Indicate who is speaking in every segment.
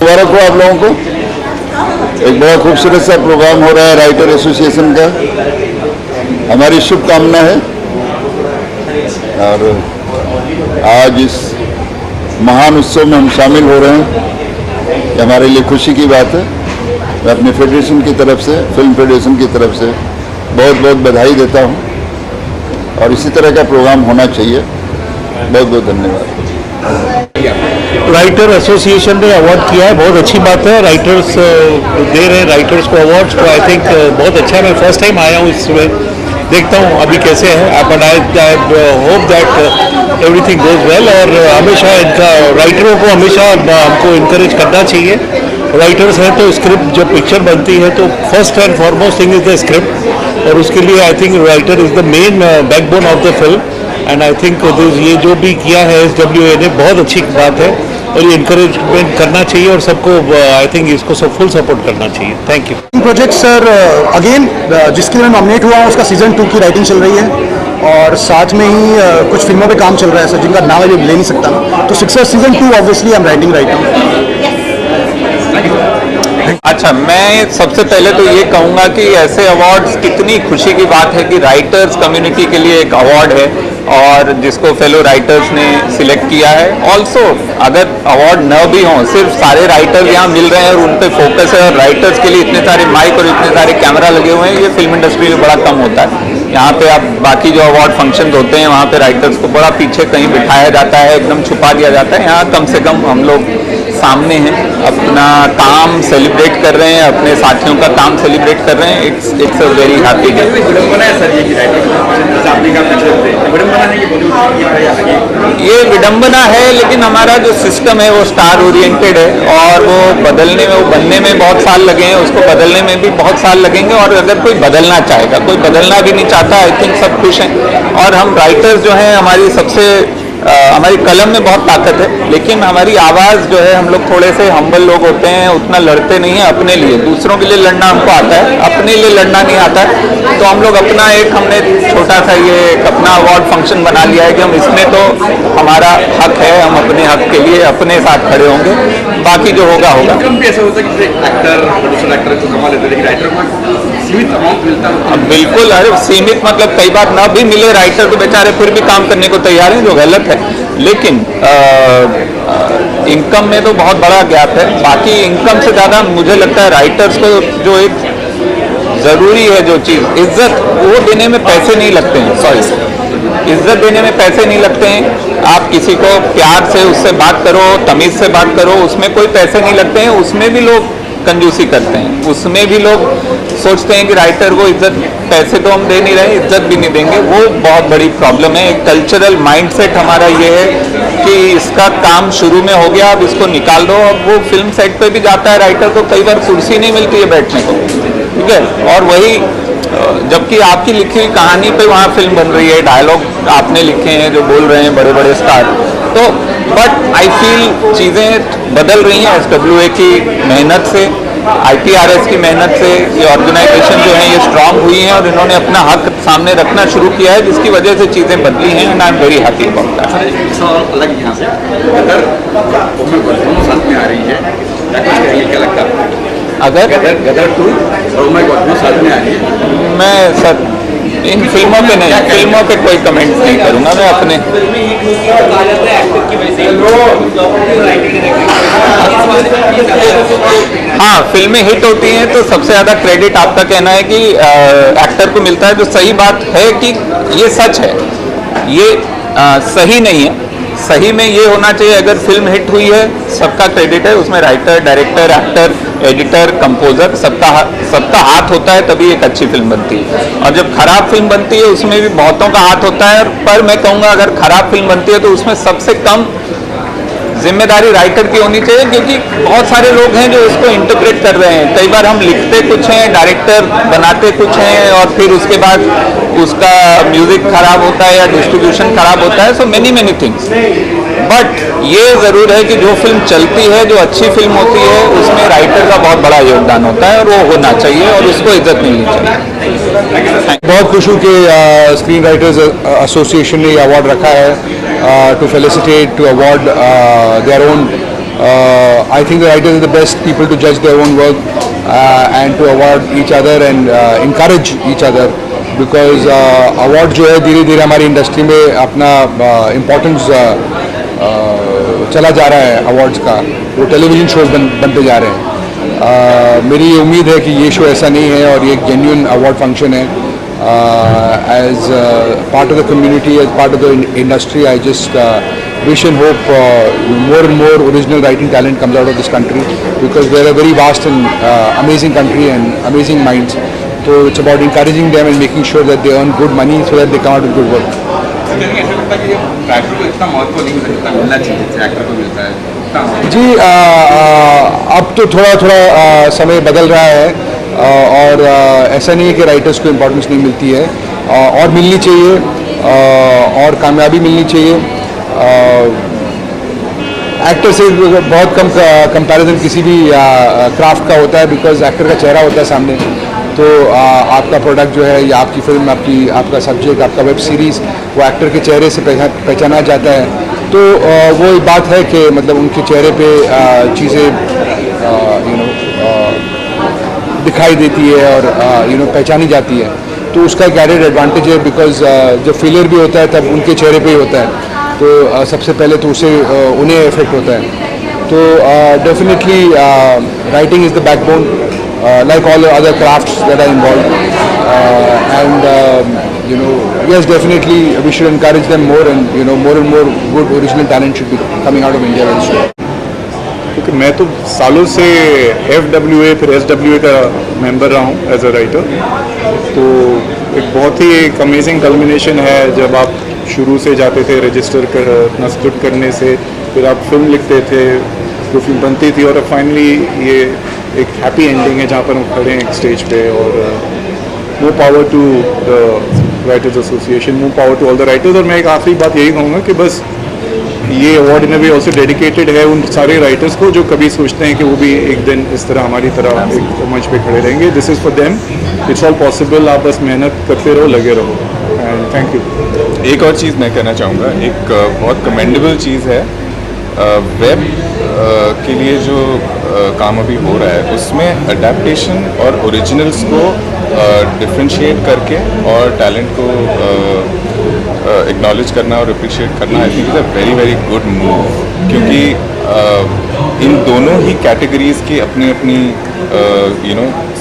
Speaker 1: मुबारक हो आप लोगों को। एक बड़ा खूबसूरत सा प्रोग्राम हो रहा है राइटर एसोसिएशन का, हमारी शुभकामना है। और आज इस महान उत्सव में हम शामिल हो रहे हैं, ये हमारे लिए खुशी की बात है। मैं अपने फेडरेशन की तरफ से, फिल्म फेडरेशन की तरफ से बहुत बहुत बधाई देता हूँ और इसी तरह का प्रोग्राम होना चाहिए। बहुत बहुत धन्यवाद।
Speaker 2: राइटर एसोसिएशन ने अवार्ड किया है, बहुत अच्छी बात है। राइटर्स दे रहे हैं राइटर्स को अवार्ड्स, तो आई थिंक बहुत अच्छा है। मैं फर्स्ट टाइम आया हूँ इसमें, देखता हूँ अभी कैसे है। But I hope that everything goes well. और हमेशा इनका राइटरों को हमेशा हमको इनकरेज करना चाहिए। राइटर्स हैं तो स्क्रिप्ट जब पिक्चर बनती है तो first and foremost thing is the script, और उसके लिए I think writer is the main backbone of the film. And I think ये जो भी किया है SWA ने बहुत अच्छी बात है और ये इनकरेजमेंट करना चाहिए और सबको आई थिंक इसको सब फुल सपोर्ट करना चाहिए। Thank you.
Speaker 3: Project sir again जिसके लिए नॉमिनेट हुआ हूँ उसका सीजन 2 की राइटिंग चल रही है और साथ में ही कुछ फिल्मों पे काम चल रहा है सर, जिनका नाम अभी ले नहीं सकता मैं। तो success season 2 obviously I am writing right now.
Speaker 4: अच्छा, मैं सबसे पहले तो ये कहूँगा कि ऐसे अवार्ड्स कितनी खुशी की बात है कि राइटर्स कम्युनिटी के लिए एक अवार्ड है और जिसको फेलो राइटर्स ने सिलेक्ट किया है। ऑल्सो अगर अवार्ड न भी हों, सिर्फ सारे राइटर्स यहाँ मिल रहे हैं और उन पर फोकस है, और राइटर्स के लिए इतने सारे माइक और इतने सारे कैमरा लगे हुए हैं, ये फिल्म इंडस्ट्री में बड़ा कम होता है। यहाँ पे आप बाकी जो अवार्ड फंक्शंस होते हैं वहाँ पे राइटर्स को बड़ा पीछे कहीं बिठाया जाता है, एकदम छुपा दिया जाता है। यहाँ कम से कम हम लोग सामने हैं, अपना काम सेलिब्रेट कर रहे हैं, अपने साथियों का काम सेलिब्रेट कर रहे हैं। It's a very happy day. ये विडंबना है, लेकिन हमारा जो सिस्टम है वो स्टार ओरिएंटेड है और वो बदलने में, वो बनने में बहुत साल लगे हैं, उसको बदलने में भी बहुत साल लगेंगे। और अगर कोई बदलना चाहेगा, कोई बदलना भी नहीं चाहता, आई थिंक सब खुश हैं। और हम राइटर्स जो हैं, हमारी सबसे हमारी कलम में बहुत ताकत है, लेकिन हमारी आवाज़ जो है, हम लोग थोड़े से हम्बल लोग होते हैं, उतना लड़ते नहीं हैं अपने लिए। दूसरों के लिए लड़ना हमको आता है, अपने लिए लड़ना नहीं आता है। तो हम लोग अपना एक, हमने छोटा सा ये अपना अवार्ड फंक्शन बना लिया है कि हम इसमें तो हमारा हक है, हम अपने हक के लिए अपने साथ खड़े होंगे, बाकी जो होगा होगा। बिल्कुल, अरे सीमित मतलब कई बार ना भी मिले राइटर तो बेचारे फिर भी काम करने को तैयार हैं, जो गलत है। लेकिन इनकम में तो बहुत बड़ा गैप है। बाकी इनकम से ज़्यादा मुझे लगता है राइटर्स को जो एक ज़रूरी है जो चीज़, इज्जत, वो देने में पैसे नहीं लगते हैं। सॉरी, इज्जत देने में पैसे नहीं लगते हैं। आप किसी को प्यार से उससे बात करो, तमीज़ से बात करो, उसमें कोई पैसे नहीं लगते हैं। उसमें भी लोग कंजूसी करते हैं, उसमें भी लोग सोचते हैं कि राइटर को इज्जत, पैसे तो हम दे नहीं रहे, इज्जत भी नहीं देंगे। वो बहुत बड़ी प्रॉब्लम है। एक कल्चरल माइंडसेट हमारा ये है कि इसका काम शुरू में हो गया, अब इसको निकाल दो। अब वो फिल्म सेट पे भी जाता है राइटर को, कई बार कुर्सी नहीं मिलती है बैठने को, ठीक है। और वही जबकि आपकी लिखी हुई कहानी पे वहाँ फिल्म बन रही है, डायलॉग आपने लिखे हैं जो बोल रहे हैं बड़े बड़े स्टार। तो बट आई फील चीज़ें बदल रही हैं SWA की मेहनत से, IPRS की मेहनत से। ये ऑर्गेनाइजेशन जो है ये स्ट्रांग हुई हैं और इन्होंने अपना हक सामने रखना शुरू किया है, जिसकी वजह से चीज़ें बदली हैं। And I am very happy about that.
Speaker 5: अलग यहाँ से अगर दोनों साथ में आ रही है, क्या लगता है
Speaker 4: अगर
Speaker 5: गदर 2 और दोनों साथ में आ रही है?
Speaker 4: मैं सर इन फिल्मों पे नहीं, फिल्मों पे कोई कमेंट नहीं करूँगा मैं अपने। हाँ, फिल्में हिट होती हैं तो सबसे ज़्यादा क्रेडिट आपका कहना है कि एक्टर को मिलता है, जो सही बात है कि ये सच है, ये सही नहीं है। सही में ये होना चाहिए, अगर फिल्म हिट हुई है सबका क्रेडिट है, उसमें writer, director, actor, editor, composer सबका हाथ होता है, तभी एक अच्छी फिल्म बनती है। और जब खराब फिल्म बनती है उसमें भी बहुतों का हाथ होता है। पर मैं कहूँगा अगर खराब फिल्म बनती है तो उसमें सबसे कम जिम्मेदारी राइटर की होनी चाहिए, क्योंकि बहुत सारे लोग हैं जो इसको इंटरप्रेट कर रहे हैं। कई बार हम लिखते कुछ हैं, डायरेक्टर बनाते कुछ हैं, और फिर उसके बाद उसका म्यूजिक खराब होता है या डिस्ट्रीब्यूशन खराब होता है। So many things. बट ये ज़रूर है कि जो फिल्म चलती है, जो अच्छी फिल्म होती है, उसमें राइटर का बहुत बड़ा योगदान होता है और वो होना चाहिए और उसको इज्जत मिलनी चाहिए।
Speaker 3: बहुत खुश हूँ कि स्क्रीन राइटर्स एसोसिएशन ने ये अवार्ड रखा है to felicitate, to award their own
Speaker 2: I think the writers are the best people to judge their own work and to award each other and encourage each other, because award जो है धीरे धीरे हमारी industry में अपना importance चला जा रहा है अवार्ड्स का, वो टेलीविज़न शोज बनते जा रहे हैं। मेरी ये उम्मीद है कि ये शो ऐसा नहीं है और ये एक जेन्युइन अवार्ड फंक्शन है। As part of the community, as part of the industry, I just wish and hope more and more original writing talent comes out of this country, because they're a very vast and amazing country and amazing minds. So it's about encouraging them and making sure that they earn good money so that they come out with good work.
Speaker 5: ऐसा लगता है कि writer को इतना महत्व नहीं मिलता, मिलना चाहिए जैसे एक्टर को मिलता है
Speaker 2: जी, अब तो थोड़ा थोड़ा समय बदल रहा है और ऐसा नहीं है कि राइटर्स को इम्पोर्टेंस नहीं मिलती है, और मिलनी चाहिए और कामयाबी मिलनी चाहिए। एक्टर से बहुत कम कंपैरिजन किसी भी क्राफ्ट का होता है, बिकॉज एक्टर का चेहरा होता है सामने, तो आपका प्रोडक्ट जो है या आपकी फिल्म, आपका सब्जेक्ट, आपका वेब सीरीज़ वो एक्टर के चेहरे से पहचाना जाता है। तो वो एक बात है कि मतलब उनके चेहरे पे चीज़ें दिखाई देती है और पहचानी जाती है, तो उसका एक एडेड एडवांटेज है, बिकॉज जब फेलियर भी होता है तब उनके चेहरे पे ही होता है, तो सबसे पहले तो उससे उन्हें इफेक्ट होता है। तो definitely writing is the backbone, like all the other crafts that are involved, and yes, definitely we should encourage them more, and more and more good original talent should be coming out of India very soon.
Speaker 6: क्योंकि मैं तो सालों से FWA फिर SWA का member रहा हूँ as a writer, तो एक बहुत ही एक अमेजिंग कल्मिनेशन है जब आप शुरू से जाते थे रजिस्टर कर अपना स्क्रिप्ट करने से, फिर आप फिल्म लिखते थे, जो फिल्म बनती थी, और फाइनली ये एक हैप्पी एंडिंग है जहाँ पर हम खड़े हैं एक स्टेज पे। और more power to the writers association, more power to all the writers. और मैं एक आखिरी बात यही कहूँगा कि बस ये award in a way also dedicated है उन सारे राइटर्स को जो कभी सोचते हैं कि वो भी एक दिन इस तरह हमारी तरह एक मंच पे खड़े रहेंगे। This is for them, it's all possible. आप बस मेहनत करते रहो, लगे रहो, एंड थैंक यू।
Speaker 7: एक और चीज़ मैं कहना चाहूँगा, एक बहुत कमेंडेबल चीज़ है वेब के लिए जो काम अभी हो रहा है, उसमें अडेप्टेशन और ओरिजिनल्स को डिफ्रेंशिएट करके और टैलेंट को एक्नॉलेज करना और अप्रिशिएट करना, I think is a very very good move, क्योंकि इन दोनों ही कैटेगरीज़ की अपनी अपनी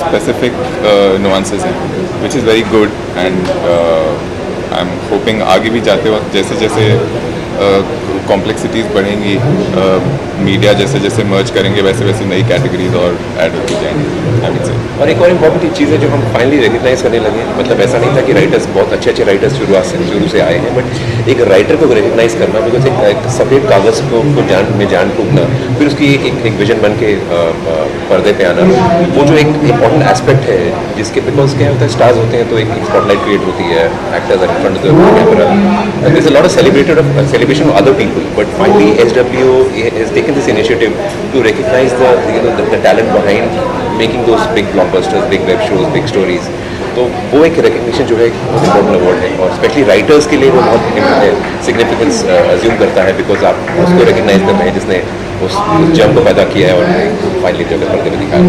Speaker 7: स्पेसिफिक नुआंसेस हैं, which is very good. And I am hoping आगे भी जाते वक्त जैसे जैसे कॉम्प्लेक्सिटीज़ बढ़ेंगी, मीडिया जैसे जैसे मर्ज करेंगे, वैसे वैसे नई कैटेगरीज और ऐड होती जाएंगी।
Speaker 8: और एक और इम्पॉर्टेंट चीज़ है जो हम फाइनली रिकग्नाइज करने लगे हैं, मतलब ऐसा नहीं था कि राइटर्स बहुत अच्छे राइटर्स शुरू से आए हैं, बट एक राइटर को रिकग्नाइज करना, बिकॉज एक सफ़ेद कागज़ को जान फूकना, फिर उसकी एक विजन बन के पर्दे पे आना, वो जो एक इम्पॉर्टेंट एस्पेक्ट है जिसके बिकॉज क्या होता है, स्टार्स होते हैं तो एक स्पॉटलाइट क्रिएट होती है, actors are in front of the camera, there is a lot of celebration of other people, but finally SWO has taken this initiative to recognize the talent behind making those big blockbusters, big web shows, big stories. तो वो एक recognition जो है एक बहुत important award है, और specially writers के लिए वो बहुत सिग्निफिकेंस अज्यूम करता है, बिकॉज आप उसको रिकग्नाइज करते हैं जिसने उस जम को पैदा किया है और फाइनली जगह पर्दे में दिखाया।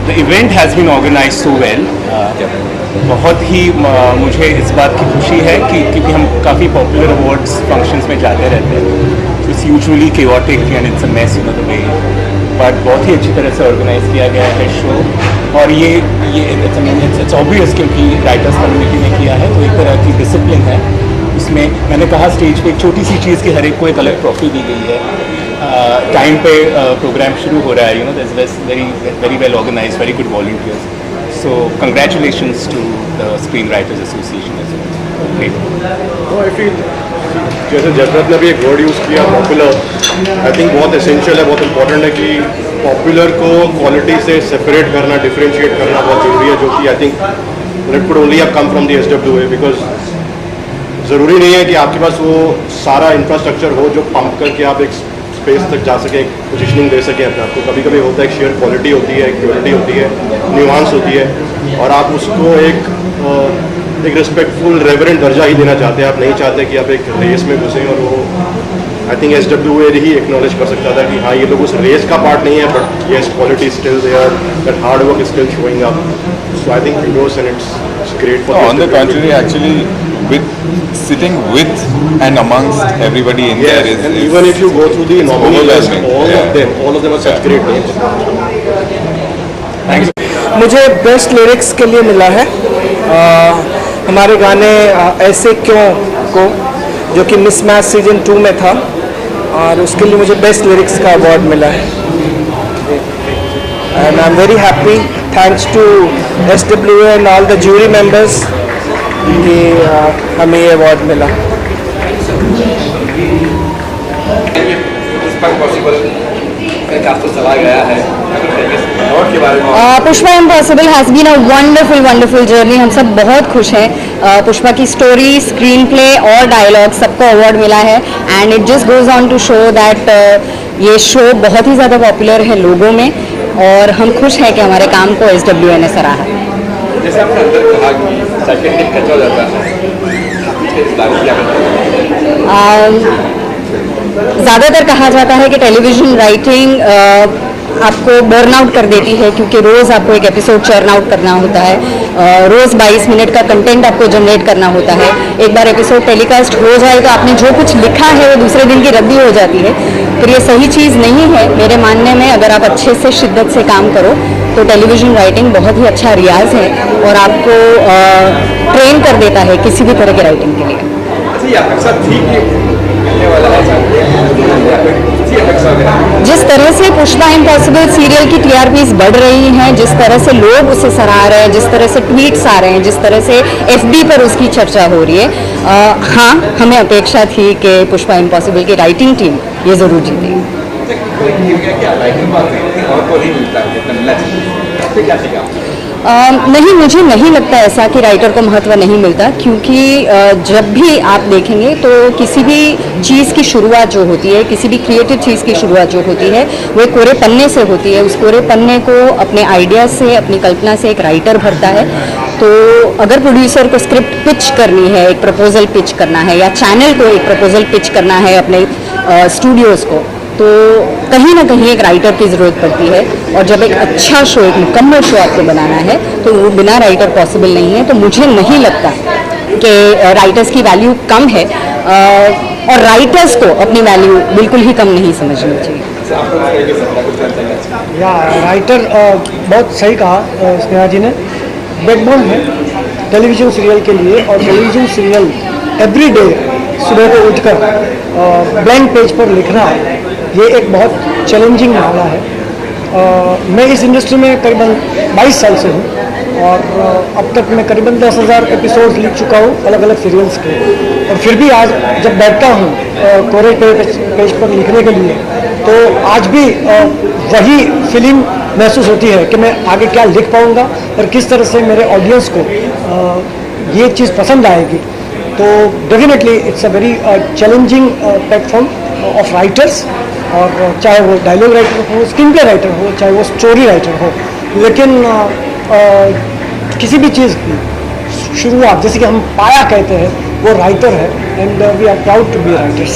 Speaker 9: the event has been organized so well. बहुत ही मुझे इस बात की खुशी है कि क्योंकि हम काफ़ी पॉपुलर अवार्ड्स फंक्शंस में जाते रहते हैं, तो it's usually chaotic and it's a mess in the way, but बहुत ही अच्छी तरह से ऑर्गेनाइज किया गया है शो। और ये इट्स ऑब्वियस क्योंकि राइटर्स कम्युनिटी ने किया है, तो एक तरह की डिसिप्लिन है उसमें। मैंने कहा स्टेज पे एक छोटी सी चीज़ की हर एक को एक अलग ट्रॉफी दी गई है। टाइम पे प्रोग्राम शुरू हो रहा है, there's very well organized, very good volunteers. So congratulations to the Screenwriters Association as well. Great.
Speaker 6: No, I feel जैसे जसरत ने भी एक वर्ड यूज़ किया पॉपुलर, आई थिंक बहुत एसेंशियल है, बहुत इंपॉर्टेंट है कि पॉपुलर को क्वालिटी से सेपरेट करना, डिफरेंशिएट करना बहुत ज़रूरी है, जो कि I think it could only have come from the SWA, because ज़रूरी नहीं है कि आपके पास वो सारा इंफ्रास्ट्रक्चर हो जो पंप करके आप एक स्पेस तक जा सके, एक पोजिशनिंग दे सके अपने आपको। कभी कभी होता है एक शेयर क्वालिटी होती है, एक प्योरिटी होती है, न्यूआंस होती है, और आप उसको एक
Speaker 10: एक रिस्पेक्टफुल रेवरेंट दर्जा ही देना चाहते हैं, आप नहीं चाहते कि आप एक रेस में घुसें। और वो I think SWA he acknowledge कर सकता था कि हाँ ये लोग उस रेस का पार्ट नहीं है, but yes quality still there, that hard work is still showing up. So I think kudos and it's great for
Speaker 7: On the contrary, actually, with sitting with and amongst everybody in there is
Speaker 10: and even if you go through the nominee list,
Speaker 7: overwhelming.
Speaker 10: all of them are such great names.
Speaker 11: मुझे best lyrics के लिए मिला है हमारे गाने ऐसे क्यों को, जो कि मिसमैच सीजन 2 में था, और उसके लिए मुझे बेस्ट लिरिक्स का अवार्ड मिला है। And I am very happy, thanks to SWA and all the jury members कि हमें ये अवार्ड मिला।
Speaker 12: Pushpa impossible has been a wonderful journey. हम सब बहुत खुश हैं। पुष्पा की स्टोरी, स्क्रीन प्ले और डायलॉग सबको अवार्ड मिला है, and it just goes on to show that ये शो बहुत ही ज़्यादा पॉपुलर है लोगों में, और हम खुश हैं कि हमारे काम को SWA ने सराहा।
Speaker 5: जैसे आपने अंदर कहा कि सेकंड डे कच्चा हो जाता है,
Speaker 12: ज़्यादातर कहा जाता है कि टेलीविज़न राइटिंग आपको बर्न आउट कर देती है, क्योंकि रोज़ आपको एक एपिसोड चर्न आउट करना होता है, रोज़ 22 मिनट का कंटेंट आपको जनरेट करना होता है। एक बार एपिसोड टेलीकास्ट हो जाए तो आपने जो कुछ लिखा है वो दूसरे दिन की रद्दी हो जाती है। फिर ये सही चीज़ नहीं है मेरे मानने में। अगर आप अच्छे से शिद्दत से काम करो तो टेलीविज़न राइटिंग बहुत ही अच्छा रियाज है और आपको ट्रेन कर देता है किसी भी तरह की राइटिंग के लिए। जिस तरह से पुष्पा इम्पॉसिबल सीरियल की TRPs बढ़ रही हैं, जिस तरह से लोग उसे सराह रहे हैं, जिस तरह से ट्वीट्स आ रहे हैं, जिस तरह से FB पर उसकी चर्चा हो रही है, हाँ हमें अपेक्षा थी कि पुष्पा इम्पॉसिबल की राइटिंग टीम ये ज़रूर जीतेगी। नहीं, मुझे नहीं लगता ऐसा कि राइटर को महत्व नहीं मिलता, क्योंकि जब भी आप देखेंगे तो किसी भी चीज़ की शुरुआत जो होती है, किसी भी क्रिएटिव चीज़ की शुरुआत जो होती है, वो एक कोरे पन्ने से होती है। उस कोरे पन्ने को अपने आइडियाज़ से, अपनी कल्पना से एक राइटर भरता है। तो अगर प्रोड्यूसर को स्क्रिप्ट पिच करनी है, एक प्रपोजल पिच करना है, या चैनल को एक प्रपोजल पिच करना है अपने स्टूडियोज़ को, तो कहीं ना कहीं एक राइटर की ज़रूरत पड़ती है। और जब एक अच्छा शो, एक मुकम्मल शो आपको बनाना है तो वो बिना राइटर पॉसिबल नहीं है। तो मुझे नहीं लगता कि राइटर्स की वैल्यू कम है, और राइटर्स को अपनी वैल्यू बिल्कुल ही कम नहीं समझनी चाहिए।
Speaker 11: या राइटर बहुत सही कहा स्नेहा जी ने, बैकबोन है टेलीविज़न सीरियल के लिए। और टेलीविज़न सीरियल एवरी डे सुबह को उठकर ब्लैंक पेज पर लिखना, ये एक बहुत चैलेंजिंग मामला है। मैं इस इंडस्ट्री में करीबन 22 साल से हूँ, और अब तक मैं करीबन 10,000 एपिसोड्स लिख चुका हूँ अलग अलग सीरियल्स के। और फिर भी आज जब बैठता हूँ कोरे पेज पर लिखने के लिए, तो आज भी वही फीलिंग महसूस होती है कि मैं आगे क्या लिख पाऊँगा और किस तरह से मेरे ऑडियंस को ये चीज़ पसंद आएगी। तो definitely it's a very challenging platform of writers, और चाहे वो डायलॉग राइटर हो, स्क्रीन प्ले राइटर हो, चाहे वो स्टोरी राइटर हो। लेकिन किसी भी चीज़ की शुरुआत, जैसे कि हम पाया कहते हैं, वो राइटर है, and we are proud to be writers.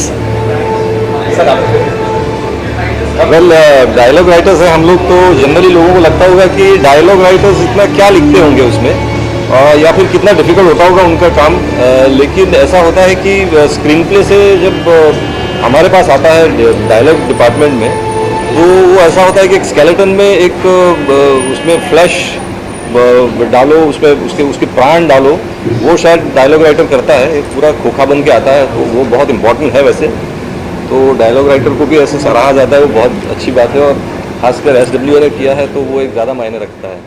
Speaker 13: Well, dialogue writers हैं हम लोग, तो जनरली लोगों को लगता होगा कि डायलॉग राइटर्स इतना क्या लिखते होंगे उसमें, या फिर कितना डिफ़िकल्ट होता होगा उनका काम। लेकिन ऐसा होता है कि स्क्रीन प्ले से जब हमारे पास आता है डायलॉग डिपार्टमेंट में, तो वो ऐसा होता है कि एक स्केलेटन में एक उसमें फ्लैश डालो, उसमें उसके प्राण डालो, वो शायद डायलॉग राइटर करता है। एक पूरा खोखा बन के आता है, तो वो बहुत इंपॉर्टेंट है वैसे। तो डायलॉग राइटर को भी ऐसे सराहा जाता है, वो बहुत अच्छी बात है, और खासकर SWA ने किया है तो वो एक ज़्यादा मायने रखता है।